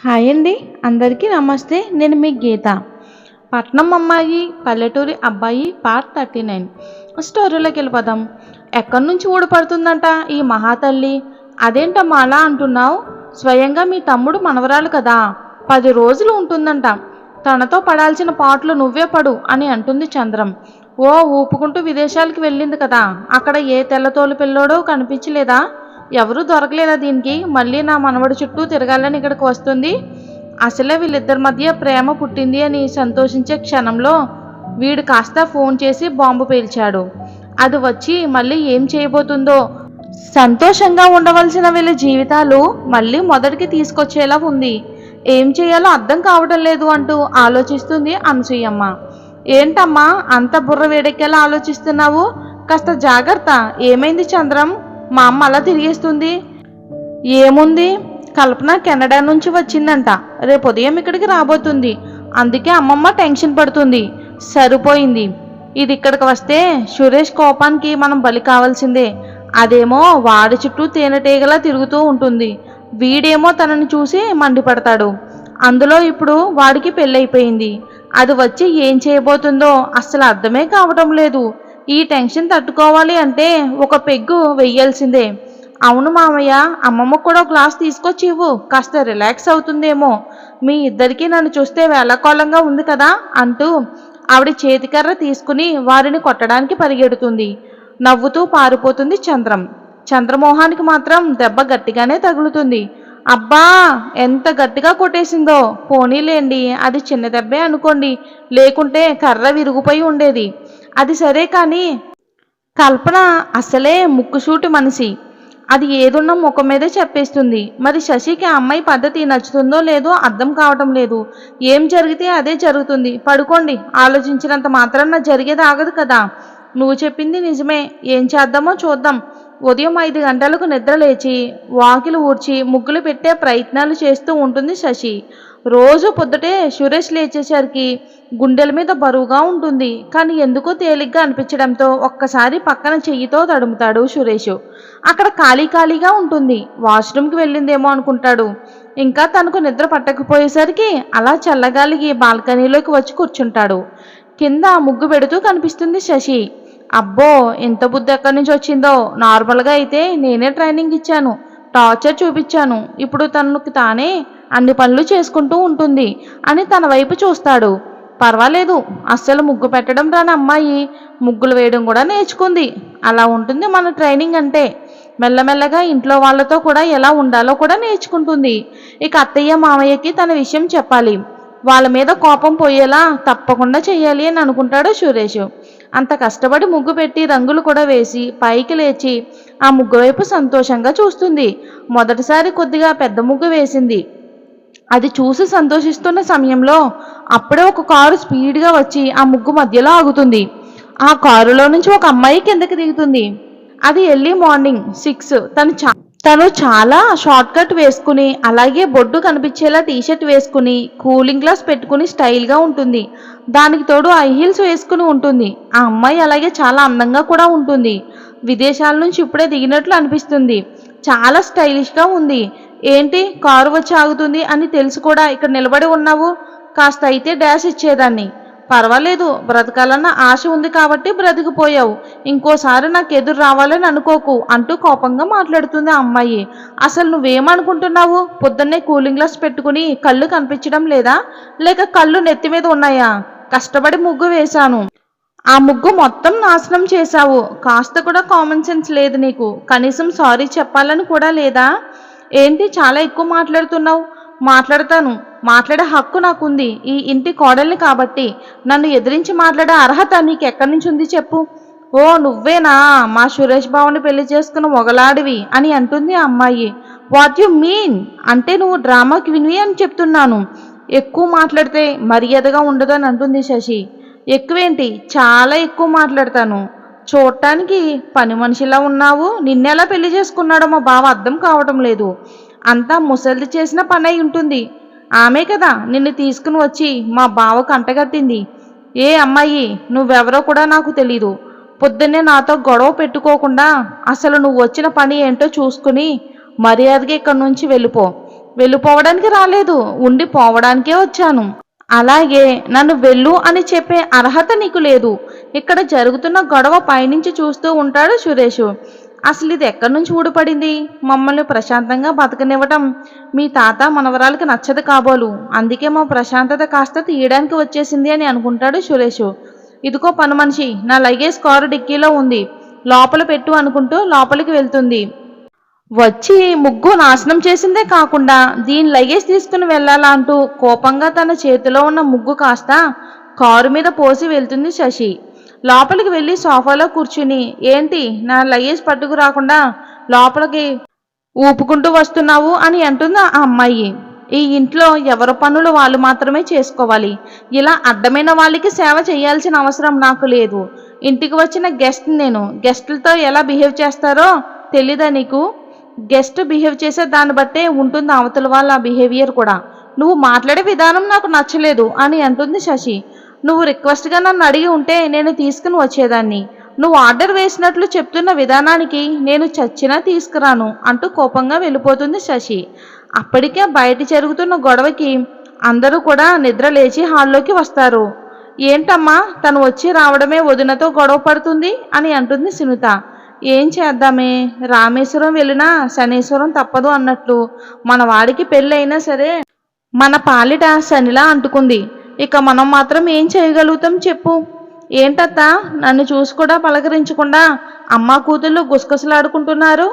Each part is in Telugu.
హాయ్ అండి. అందరికీ నమస్తే. నేను మీ గీత. పట్నం అమ్మాయి, పల్లెటూరి అబ్బాయి పార్ట్ 39 స్టోరీలోకి వెళ్ళిపోదాం. ఎక్కడి నుంచి ఊడిపడుతుందంట ఈ మహాతల్లి? అదేంటమ్మా అలా అంటున్నావు? స్వయంగా మీ తమ్ముడు మనవరాలు కదా, 10 రోజులు ఉంటుందంట. తనతో పడాల్సిన పాటలు నువ్వే పడు అని అంటుంది చంద్రం. ఓ ఊపుకుంటూ విదేశాలకు వెళ్ళింది కదా, అక్కడ ఏ తెల్లతోలు పిల్లోడో కనిపించలేదా? ఎవరూ దొరకలేదా దీనికి? మళ్ళీ నా మనవడి చుట్టూ తిరగాలని ఇక్కడికి వస్తుంది. అసలే వీళ్ళిద్దరి మధ్య ప్రేమ పుట్టింది అని సంతోషించే క్షణంలో వీడు కాస్త ఫోన్ చేసి బాంబు పేల్చాడు. అది వచ్చి మళ్ళీ ఏం చేయబోతుందో. సంతోషంగా ఉండవలసిన వీళ్ళ జీవితాలు మళ్ళీ మొదటికి తీసుకొచ్చేలా ఉంది. ఏం చేయాలో అర్థం కావడం లేదు అంటూ ఆలోచిస్తుంది అనసూయమ్మ. ఏంటమ్మా అంత బుర్ర వేడెక్కేలా ఆలోచిస్తున్నావు? కాస్త జాగ్రత్త. ఏమైంది చంద్రం? మా అమ్మ అలా తిరిగేస్తుంది. ఏముంది, కల్పన కెనడా నుంచి వచ్చిందంట. రేపు ఉదయం ఇక్కడికి రాబోతుంది. అందుకే అమ్మమ్మ టెన్షన్ పడుతుంది. సరిపోయింది. ఇది ఇక్కడికి వస్తే సురేష్ కోపానికి మనం బలి కావాల్సిందే. అదేమో వాడి చుట్టూ తేనెటీగలా తిరుగుతూ ఉంటుంది. వీడేమో తనని చూసి మండిపడతాడు. అందులో ఇప్పుడు వాడికి పెళ్ళైపోయింది. అది వచ్చి ఏం చేయబోతుందో అస్సలు అర్థమే కావటం లేదు. ఈ టెన్షన్ తట్టుకోవాలి అంటే ఒక పెగ్గు వెయ్యాల్సిందే. అవును మామయ్య, అమ్మమ్మ కూడా గ్లాస్ తీసుకొచ్చి ఇవ్వు, కాస్త రిలాక్స్ అవుతుందేమో. మీ ఇద్దరికీ నన్ను చూస్తే వేళాకోళంగా ఉంది కదా అంటూ ఆవిడ చేతికర్ర తీసుకుని వారిని కొట్టడానికి పరిగెడుతుంది. నవ్వుతూ పారిపోతుంది చంద్రం. చంద్రమోహానికి మాత్రం దెబ్బ గట్టిగానే తగులుతుంది. అబ్బా, ఎంత గట్టిగా కొట్టేసిందో. పోనీలేండి, అది చిన్న దెబ్బే అనుకోండి, లేకుంటే కర్ర విరిగిపోయి ఉండేది. అది సరే కానీ కల్పన అసలే ముక్కుసూటి మనిషి. అది ఏదున్నా ముఖం మీదే చెప్పేస్తుంది. మరి శశికి ఆ అమ్మాయి పద్ధతి నచ్చుతుందో లేదో అర్థం కావటం లేదు. ఏం జరిగితే అదే జరుగుతుంది. పడుకోండి. ఆలోచించినంత మాత్రాన జరిగేది ఆగదు కదా. నువ్వు చెప్పింది నిజమే. ఏం చేద్దామో చూద్దాం. ఉదయం 5 గంటలకు నిద్ర లేచి వాకిలు ఊడ్చి ముగ్గులు పెట్టే ప్రయత్నాలు చేస్తూ ఉంటుంది శశి. రోజు పొద్దుటే సురేష్ లేచేసరికి గుండెల మీద బరువుగా ఉంటుంది. కానీ ఎందుకో తేలిగ్గా అనిపించడంతో ఒక్కసారి పక్కన చెయ్యితో తడుముతాడు సురేష్. అక్కడ ఖాళీగా ఉంటుంది. వాష్రూమ్కి వెళ్ళిందేమో అనుకుంటాడు. ఇంకా తనకు నిద్ర పట్టకపోయేసరికి అలా చల్లగాలికి బాల్కనీలోకి వచ్చి కూర్చుంటాడు. కింద ముగ్గు పెడుతూ కనిపిస్తుంది శశి. అబ్బో, ఎంత బుద్ధి ఎక్కడి నుంచి వచ్చిందో. నార్మల్గా అయితే నేనే ట్రైనింగ్ ఇచ్చాను, టార్చర్ చూపించాను. ఇప్పుడు తనకు తానే అన్ని పనులు చేసుకుంటూ ఉంటుంది అని తన వైపు చూస్తాడు. పర్వాలేదు, అస్సలు ముగ్గు పెట్టడం రాని అమ్మాయి ముగ్గులు వేయడం కూడా నేర్చుకుంది. అలా ఉంటుంది మన ట్రైనింగ్ అంటే. మెల్లమెల్లగా ఇంట్లో వాళ్ళతో కూడా ఎలా ఉండాలో కూడా నేర్చుకుంటుంది. ఇక అత్తయ్య మామయ్యకి తన విషయం చెప్పాలి. వాళ్ళ మీద కోపం పోయేలా తప్పకుండా చెయ్యాలి అని అనుకుంటాడు సురేష్. అంత కష్టపడి ముగ్గు పెట్టి రంగులు కూడా వేసి పైకి లేచి ఆ ముగ్గు వైపు సంతోషంగా చూస్తుంది. మొదటిసారి కొద్దిగా పెద్ద ముగ్గు వేసింది. అది చూసి సంతోషిస్తున్న సమయంలో అప్పుడే ఒక కారు స్పీడ్గా వచ్చి ఆ ముగ్గు మధ్యలో ఆగుతుంది. ఆ కారులో నుంచి ఒక అమ్మాయి కిందకి దిగుతుంది. అది ఎర్లీ మార్నింగ్ 6. తను చాలా షార్ట్ కట్ వేసుకుని, అలాగే బొడ్డు కనిపించేలా టీషర్ట్ వేసుకుని, కూలింగ్ గ్లాస్ పెట్టుకుని స్టైల్గా ఉంటుంది. దానికి తోడు హై హీల్స్ వేసుకుని ఉంటుంది. ఆ అమ్మాయి అలాగే చాలా అందంగా కూడా ఉంటుంది. విదేశాల నుంచి ఇప్పుడే దిగినట్లు అనిపిస్తుంది. చాలా స్టైలిష్గా ఉంది. ఏంటి, కారు వచ్చి ఆగుతుంది అని తెలిసి కూడా ఇక్కడ నిలబడి ఉన్నావు? కాస్త అయితే డాష్ ఇచ్చేదాన్ని. పర్వాలేదు, బ్రతకాలన్న ఆశ ఉంది కాబట్టి బ్రతికిపోయావు. ఇంకోసారి నాకు ఎదురు రావాలని అనుకోకు అంటూ కోపంగా మాట్లాడుతుంది ఆ అమ్మాయి. అసలు నువ్వేమనుకుంటున్నావు? పొద్దున్నే కూలింగ్ గ్లాస్ పెట్టుకుని కళ్ళు కనిపించడం లేదా, లేక కళ్ళు నెత్తి మీద ఉన్నాయా? కష్టపడి ముగ్గు వేశాను, ఆ ముగ్గు మొత్తం నాశనం చేశావు. కాస్త కూడా కామన్ సెన్స్ లేదు నీకు. కనీసం సారీ చెప్పాలని కూడా లేదా? ఏంటి చాలా ఎక్కువ మాట్లాడుతున్నావు? మాట్లాడతాను, మాట్లాడే హక్కు నాకుంది. ఈ ఇంటి కోడల్ని కాబట్టి నన్ను ఎదిరించి మాట్లాడే అర్హత నీకు ఎక్కడి నుంచి ఉంది చెప్పు. ఓ నువ్వేనా మా సురేష్ బాబుని పెళ్లి చేసుకున్న మొగలాడివి అని అంటుంది ఆ అమ్మాయి. What you mean? అంటే నువ్వు డ్రామాకి వినివి అని చెప్తున్నాను. ఎక్కువ మాట్లాడితే మర్యాదగా ఉండదు అని అంటుంది శశి. ఎక్కువేంటి, చాలా ఎక్కువ మాట్లాడతాను. చూడటానికి పని మనిషిలా ఉన్నావు. నిన్నెలా పెళ్లి చేసుకున్నాడో మా బావ అర్థం కావటం లేదు. అంతా ముసలిది చేసిన పని అయి ఉంటుంది. ఆమె కదా నిన్ను తీసుకుని వచ్చి మా బావకు అంటగట్టింది. ఏ అమ్మాయి, నువ్వెవరో కూడా నాకు తెలీదు. పొద్దున్నే నాతో గొడవ పెట్టుకోకుండా అసలు నువ్వు వచ్చిన పని ఏంటో చూసుకుని మర్యాదగా ఇక్కడి నుంచి వెళ్ళిపో. వెళ్ళిపోవడానికి రాలేదు, ఉండిపోవడానికే వచ్చాను. అలాగే నన్ను వెళ్ళు అని చెప్పే అర్హత నీకు లేదు. ఇక్కడ జరుగుతున్న గొడవ పైనుంచి చూస్తూ ఉంటాడు సురేష్. అసలు ఇది ఎక్కడి నుంచి ఊడిపడింది? మమ్మల్ని ప్రశాంతంగా బతకనివ్వటం మీ తాత మనవరాలకి నచ్చదు కాబోలు. అందుకే మా ప్రశాంతత కాస్త తీయడానికి వచ్చేసింది అని అనుకుంటాడు సురేష్. ఇదిగో పని మనిషి, నా లగేజ్ కారు డిక్కీలో ఉంది, లోపల పెట్టు అనుకుంటూ లోపలికి వెళ్తుంది. వచ్చి ముగ్గు నాశనం చేసిందే కాకుండా దీని లగేజ్ తీసుకుని వెళ్ళాలా అంటూ కోపంగా తన చేతిలో ఉన్న ముగ్గు కాస్త కారు మీద పోసి వెళ్తుంది శశి. లోపలికి వెళ్ళి సోఫాలో కూర్చుని, ఏంటి నా లగేజ్ పట్టుకు రాకుండా లోపలికి ఊపుకుంటూ వస్తున్నావు అని అంటుంది ఆ అమ్మాయి. ఈ ఇంట్లో ఎవరి పనులు వాళ్ళు మాత్రమే చేసుకోవాలి. ఇలా అడ్డమైన వాళ్ళకి సేవ చేయాల్సిన అవసరం నాకు లేదు. ఇంటికి వచ్చిన గెస్ట్ నేను. గెస్టులతో ఎలా బిహేవ్ చేస్తారో తెలీదా నీకు? గెస్ట్ బిహేవ్ చేసే దాన్ని బట్టే ఉంటుంది అవతల వాళ్ళ బిహేవియర్ కూడా. నువ్వు మాట్లాడే విధానం నాకు నచ్చలేదు అని అంటుంది శశి. నువ్వు రిక్వెస్ట్గా నన్ను అడిగి ఉంటే నేను తీసుకుని వచ్చేదాన్ని. నువ్వు ఆర్డర్ వేసినట్లు చెప్తున్న విధానానికి నేను చచ్చినా తీసుకురాను అంటూ కోపంగా వెళ్ళిపోతుంది శశి. అప్పటికే బయట జరుగుతున్న గొడవకి అందరూ కూడా నిద్ర లేచి హాల్లోకి వస్తారు. ఏంటమ్మా తను వచ్చి రావడమే వదినతో గొడవ పడుతుంది అని అంటుంది సునీత. ఏం చేద్దామే, రామేశ్వరం వెళ్ళినా శనేశ్వరం తప్పదు అన్నట్లు మన వాడికి పెళ్ళి అయినా సరే మన పాలిట శనిలా అంటుకుంది. ఇక మనం మాత్రం ఏం చేయగలుగుతాం చెప్పు? ఏంటత్తా నన్ను చూసి కూడా పలకరించకుండా అమ్మా కూతుళ్ళు గుసగుసలాడుకుంటున్నారు?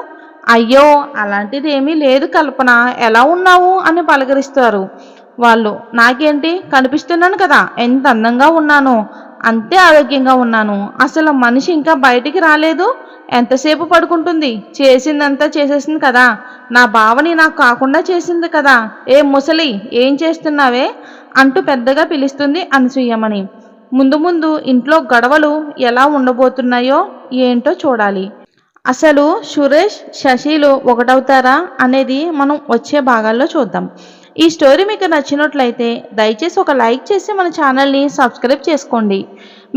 అయ్యో అలాంటిది ఏమీ లేదు కల్పన, ఎలా ఉన్నావు అని పలకరిస్తారు వాళ్ళు. నాకేంటి, కనిపిస్తున్నాను కదా ఎంత అందంగా ఉన్నానో, అంతే ఆరోగ్యంగా ఉన్నాను. అసలు మనిషి ఇంకా బయటికి రాలేదు, ఎంతసేపు పడుకుంటుంది? చేసిందంతా చేసేసింది కదా, నా భావని నాకు కాకుండా చేసింది కదా. ఏ ముసలి ఏం చేస్తున్నావే అంటూ పెద్దగా పిలుస్తుంది అనసూయమని. ముందు ముందు ఇంట్లో గొడవలు ఎలా ఉండబోతున్నాయో ఏంటో చూడాలి. అసలు సురేష్ శశిలు ఒకటవుతారా అనేది మనం వచ్చే భాగాల్లో చూద్దాం. ఈ స్టోరీ మీకు నచ్చినట్లయితే దయచేసి ఒక లైక్ చేసి మన ఛానల్ని సబ్స్క్రైబ్ చేసుకోండి.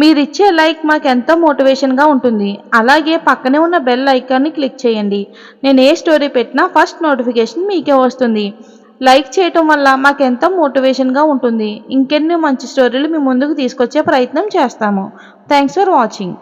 మీరు ఇచ్చే లైక్ మాకు ఎంతో మోటివేషన్గా ఉంటుంది. అలాగే పక్కనే ఉన్న బెల్ ఐకాన్ని క్లిక్ చేయండి. నేను ఏ స్టోరీ పెట్టినా ఫస్ట్ నోటిఫికేషన్ మీకే వస్తుంది. లైక్ చేయటం వల్ల మాకు ఎంతో మోటివేషన్గా ఉంటుంది. ఇంకెన్ని మంచి స్టోరీలు మీ ముందుకు తీసుకొచ్చే ప్రయత్నం చేస్తాము. Thanks for watching.